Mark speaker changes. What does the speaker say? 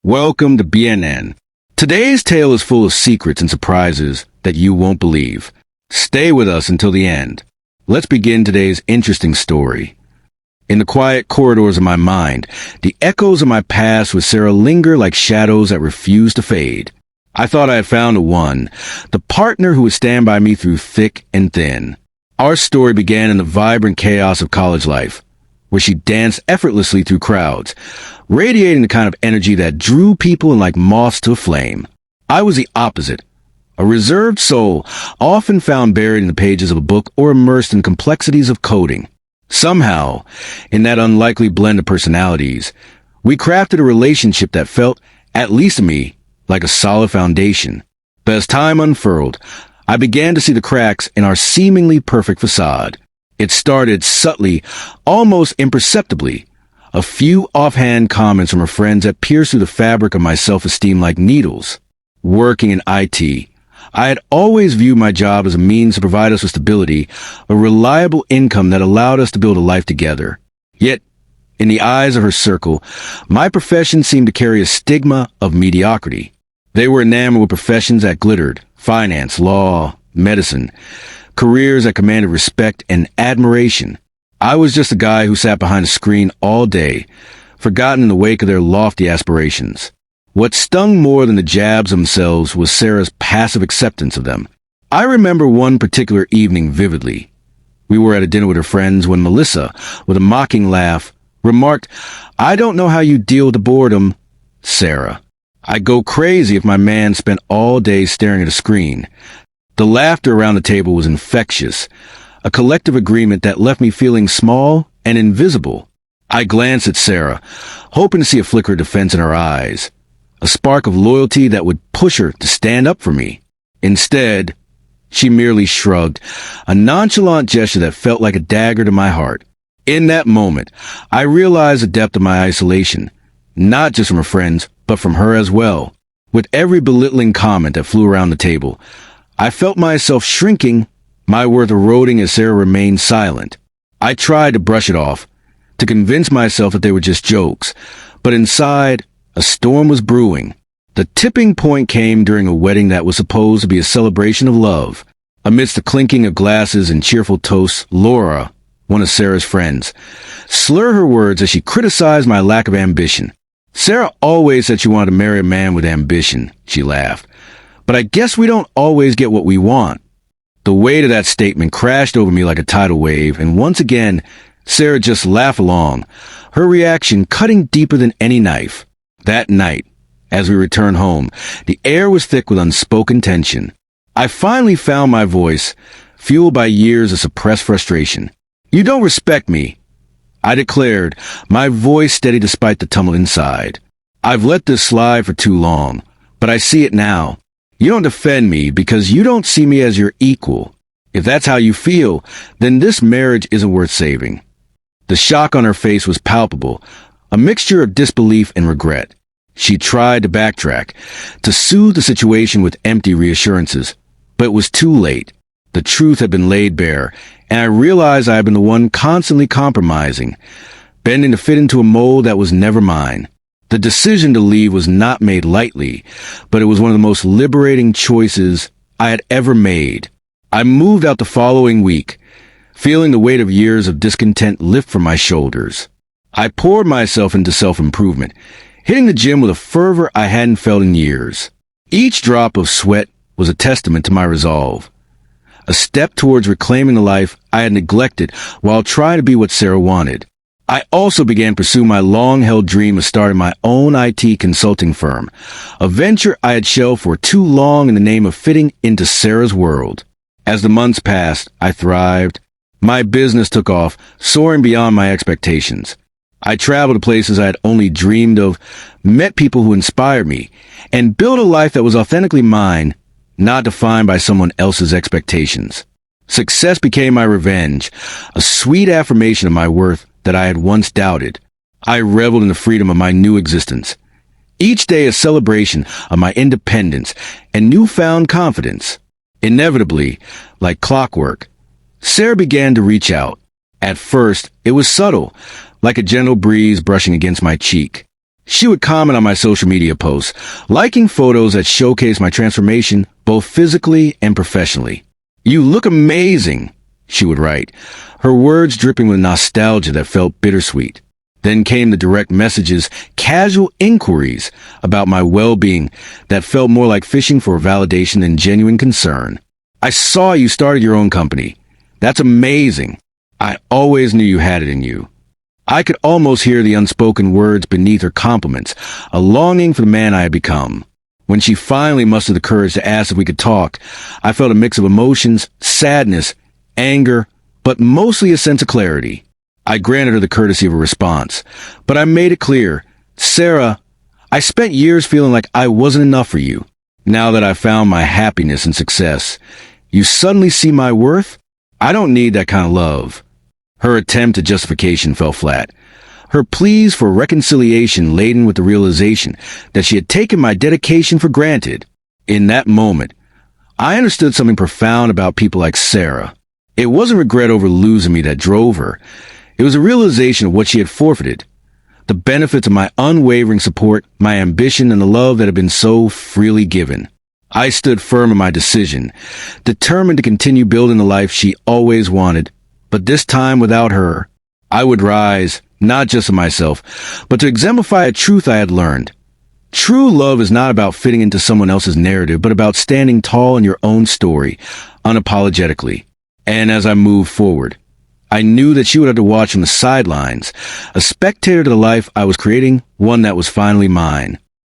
Speaker 1: Welcome to BNN. Today's tale is full of secrets and surprises that you won't believe. Stay with us until the end. Let's begin today's interesting story. In the quiet corridors of my mind, the echoes of my past with Sarah linger like shadows that refuse to fade. I thought I had found the one, the partner who would stand by me through thick and thin. Our story began in the vibrant chaos of college life, where she danced effortlessly through crowds, radiating the kind of energy that drew people in like moths to a flame. I was the opposite, a reserved soul, often found buried in the pages of a book or immersed in complexities of coding. Somehow, in that unlikely blend of personalities, we crafted a relationship that felt, at least to me, like a solid foundation. But as time unfurled, I began to see the cracks in our seemingly perfect facade. It started subtly, almost imperceptibly. A few offhand comments from her friends that pierced through the fabric of my self-esteem like needles. Working in IT, I had always viewed my job as a means to provide us with stability, a reliable income that allowed us to build a life together. Yet, in the eyes of her circle, my profession seemed to carry a stigma of mediocrity. They were enamored with professions that glittered: finance, law, medicine, careers that commanded respect and admiration. I was just a guy who sat behind a screen all day, forgotten in the wake of their lofty aspirations. What stung more than the jabs themselves was Sarah's passive acceptance of them. I remember one particular evening vividly. We were at a dinner with her friends when Melissa, with a mocking laugh, remarked, "I don't know how you deal with the boredom, Sarah. I'd go crazy if my man spent all day staring at a screen." The laughter around the table was infectious, a collective agreement that left me feeling small and invisible. I glanced at Sarah, hoping to see a flicker of defense in her eyes, a spark of loyalty that would push her to stand up for me. Instead, she merely shrugged, a nonchalant gesture that felt like a dagger to my heart. In that moment, I realized the depth of my isolation, not just from her friends, but from her as well. With every belittling comment that flew around the table, I felt myself shrinking, my worth eroding as Sarah remained silent. I tried to brush it off, to convince myself that they were just jokes, but inside, a storm was brewing. The tipping point came during a wedding that was supposed to be a celebration of love. Amidst the clinking of glasses and cheerful toasts, Laura, one of Sarah's friends, slurred her words as she criticized my lack of ambition. "Sarah always said she wanted to marry a man with ambition," she laughed. "But I guess we don't always get what we want." The weight of that statement crashed over me like a tidal wave, and once again, Sarah just laughed along, her reaction cutting deeper than any knife. That night, as we returned home, the air was thick with unspoken tension. I finally found my voice, fueled by years of suppressed frustration. "You don't respect me," I declared, my voice steady despite the tumult inside. "I've let this slide for too long, but I see it now. You don't defend me because you don't see me as your equal. If that's how you feel, then this marriage isn't worth saving." The shock on her face was palpable, a mixture of disbelief and regret. She tried to backtrack, to soothe the situation with empty reassurances, but it was too late. The truth had been laid bare, and I realized I had been the one constantly compromising, bending to fit into a mold that was never mine. The decision to leave was not made lightly, but it was one of the most liberating choices I had ever made. I moved out the following week, feeling the weight of years of discontent lift from my shoulders. I poured myself into self-improvement, hitting the gym with a fervor I hadn't felt in years. Each drop of sweat was a testament to my resolve, a step towards reclaiming the life I had neglected while trying to be what Sarah wanted. I also began pursuing my long-held dream of starting my own IT consulting firm, a venture I had shelved for too long in the name of fitting into Sarah's world. As the months passed, I thrived. My business took off, soaring beyond my expectations. I traveled to places I had only dreamed of, met people who inspired me, and built a life that was authentically mine, not defined by someone else's expectations. Success became my revenge, a sweet affirmation of my worth that I had once doubted. I reveled in the freedom of my new existence. Each day a celebration of my independence and newfound confidence. Inevitably, like clockwork, Sarah began to reach out. At first, it was subtle, like a gentle breeze brushing against my cheek. She would comment on my social media posts, liking photos that showcase my transformation both physically and professionally. "You look amazing," she would write, her words dripping with nostalgia that felt bittersweet. Then came the direct messages, casual inquiries about my well-being that felt more like fishing for validation than genuine concern. "I saw you started your own company. That's amazing. I always knew you had it in you." I could almost hear the unspoken words beneath her compliments, a longing for the man I had become. When she finally mustered the courage to ask if we could talk, I felt a mix of emotions, sadness, anger, but mostly a sense of clarity. I granted her the courtesy of a response, but I made it clear, "Sarah, I spent years feeling like I wasn't enough for you. Now that I found my happiness and success, you suddenly see my worth? I don't need that kind of love." Her attempt at justification fell flat. Her pleas for reconciliation laden with the realization that she had taken my dedication for granted. In that moment, I understood something profound about people like Sarah. It wasn't regret over losing me that drove her. It was a realization of what she had forfeited. The benefits of my unwavering support, my ambition, and the love that had been so freely given. I stood firm in my decision, determined to continue building the life she always wanted. But this time without her, I would rise, not just of myself, but to exemplify a truth I had learned. True love is not about fitting into someone else's narrative, but about standing tall in your own story, unapologetically. And as I moved forward, I knew that she would have to watch from the sidelines, a spectator to the life I was creating, one that was finally mine.